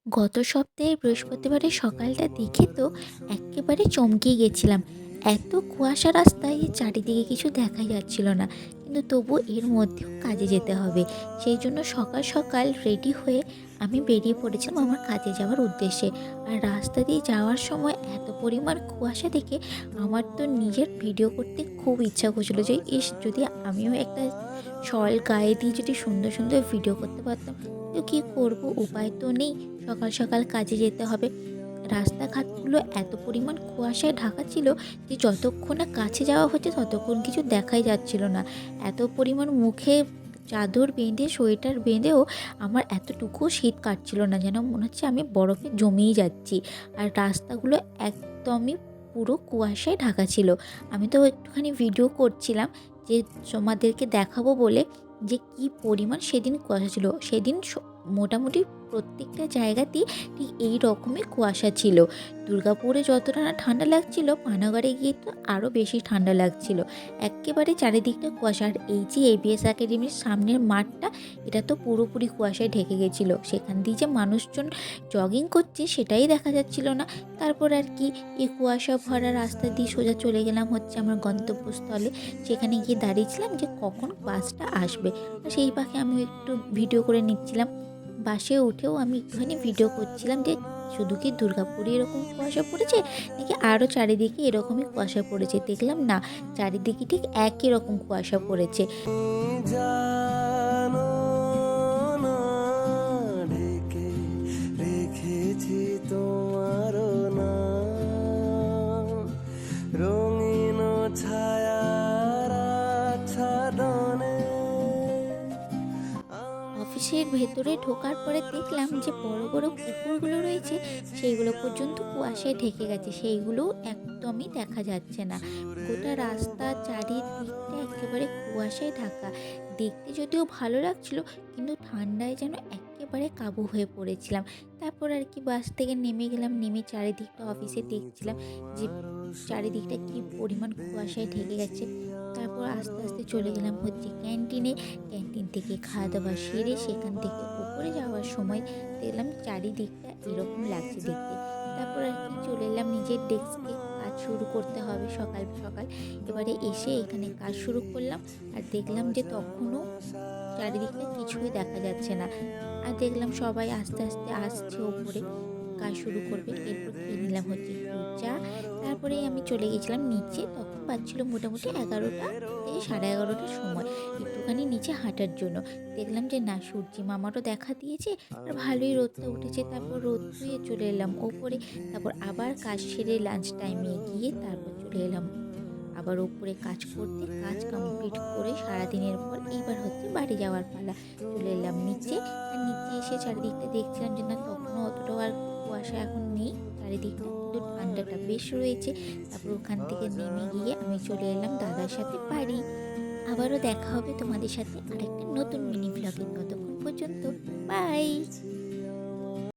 গত সপ্তাহে বৃহস্পতিবারের সকালটা দেখে তো এক্কেবারে চমকে গেছিলাম। এত কুয়াশা রাস্তায় যে চারিদিকে কিছু দেখাই যাচ্ছিল না। কিন্তু তবু এর মধ্যেও কাজে যেতে হবে। সেই জন্য সকাল সকাল রেডি হয়ে আমি বেরিয়ে পড়েছিলাম আমার কাজে যাওয়ার উদ্দেশ্যে। আর রাস্তা দিয়ে যাওয়ার সময় এত পরিমাণ কুয়াশা দেখে আমার তো নিজের ভিডিও করতে খুব ইচ্ছা করছিল যে ইস, যদি আমিও একটা শল গায়ে দিয়ে যদি সুন্দর সুন্দর ভিডিও করতে পারতাম। তো কী করব, উপায় তো নেই। সকাল সকাল কাজে যেতে হবে। রাস্তাঘাটগুলো এত পরিমাণ কুয়াশায় ঢাকা ছিল যে যতক্ষণ না কাছে যাওয়া হচ্ছে ততক্ষণ কিছু দেখাই যাচ্ছিল না। এত পরিমাণ মুখে চাদর বেঁধে সোয়েটার বেঁধেও আমার এতটুকুও শীত কাটছিল না, যেন মনে হচ্ছে আমি বরফে জমেই যাচ্ছি। আর রাস্তাগুলো একদমই পুরো কুয়াশায় ঢাকা ছিল। আমি তো একটুখানি ভিডিও করছিলাম যে তোমাদেরকে দেখাবো বলে যে কি পরিমাণ সেদিন কুয়াশা ছিল। সেদিন মোটামুটি প্রত্যেকটা জায়গাতেই ঠিক এই রকমই কুয়াশা ছিল। দুর্গাপুরে যতটা না ঠান্ডা লাগছিল, পানাগড়ে গিয়ে তো আরও বেশি ঠান্ডা লাগছিল। এক্কেবারে চারিদিকটা কুয়াশা। আর এই যে এবিএস একাডেমির সামনের মাঠটা, এটা তো পুরোপুরি কুয়াশায় ঢেকে গেছিলো। সেখান দিয়ে যে মানুষজন জগিং করছে সেটাই দেখা যাচ্ছিল না। তারপর আর কি, এই কুয়াশা ভরা রাস্তা দিয়ে সোজা চলে গেলাম হচ্ছে আমার গন্তব্যস্থলে। সেখানে গিয়ে দাঁড়িয়েছিলাম যে কখন বাসটা আসবে। সেই পাখে আমি একটু ভিডিও করে নিচ্ছিলাম। বাসে উঠেও আমি একটুখানি ভিডিও করছিলাম যে শুধু কি দুর্গাপুরে এরকম কুয়াশা পড়েছে নাকি আরও চারিদিকে এরকমই কুয়াশা পড়েছে। দেখলাম না, চারিদিকে ঠিক একই রকম কুয়াশা পড়েছে। জানো না, ঢেকে রেখেছি তোমার নাম, রঙিন ছায়ার আচ্ছাদনে। অফিসের ভেতরে ঢোকার পরে দেখলাম যে বড় বড় পুকুরগুলো রয়েছে সেইগুলো পর্যন্ত কুয়াশায় ঢেকে গেছে, সেইগুলো একদমই দেখা যাচ্ছে না। গোটা রাস্তা চারিদিকটা একেবারে কুয়াশায় ঢাকা। দেখতে যদিও ভালো লাগছিল, কিন্তু ঠান্ডায় যেন একেবারে কাবু হয়ে পড়েছিলাম। তারপর আর কি বাস থেকে নেমে গেলাম। নেমে চারিদিকটা অফিসে দেখছিলাম যে চারিদিকটা কি পরিমাণ কুয়াশায় ঢেকে গেছে। তারপর আস্তে আস্তে চলে গেলাম হচ্ছে ক্যান্টিনে। ক্যান্টিন থেকে খাওয়া দাওয়া সেরে সেখান থেকে উপরে যাওয়ার সময় দেখলাম চারিদিকটা এরকম লাগছে দেখতে। তারপর আর কি চলে এলাম নিজের ডেস্কে, কাজ শুরু করতে হবে সকাল সকাল। এবারে এসে এখানে কাজ শুরু করলাম। আর দেখলাম যে তখনও চারিদিকটা কিছুই দেখা যাচ্ছে না। আর দেখলাম সবাই আস্তে আস্তে আসছে ওপরে, কাজ শুরু করবে। এরপর খেয়ে নিলাম হচ্ছে একটু চা। তারপরে আমি চলে গেছিলাম নিচে। তখন বাজছিল মোটামুটি 11টা থেকে 11:30টার সময়, একটুখানি নিচে হাঁটার জন্য। দেখলাম যে না, সূর্যি মামারও দেখা দিয়েছে আর ভালোই রোদটা উঠেছে। তারপর রোদ ধুয়ে চলে এলাম ওপরে। তারপর আবার কাজ সেরে লাঞ্চ টাইমে গিয়ে তারপর চলে এলাম আবার ওপরে কাজ করতে। কাজ কমপ্লিট করে সারাদিনের পর এইবার হচ্ছে বাড়ি যাওয়ার পালা। চলে এলাম নিচে। আর নিচে এসে চারিদিকটা দেখছিলাম যে না, তখনও অতটাও আর কুয়াশা এখন নেই চারিদিকটা, কিন্তু ঠান্ডাটা বেশ রয়েছে। তারপর ওখান থেকে নেমে গিয়ে আমি চলে এলাম দাদার সাথে বাড়ি। আবারও দেখা হবে তোমাদের সাথে আরেকটা নতুন মিনি ব্লগে। ততক্ষণ পর্যন্ত বাই।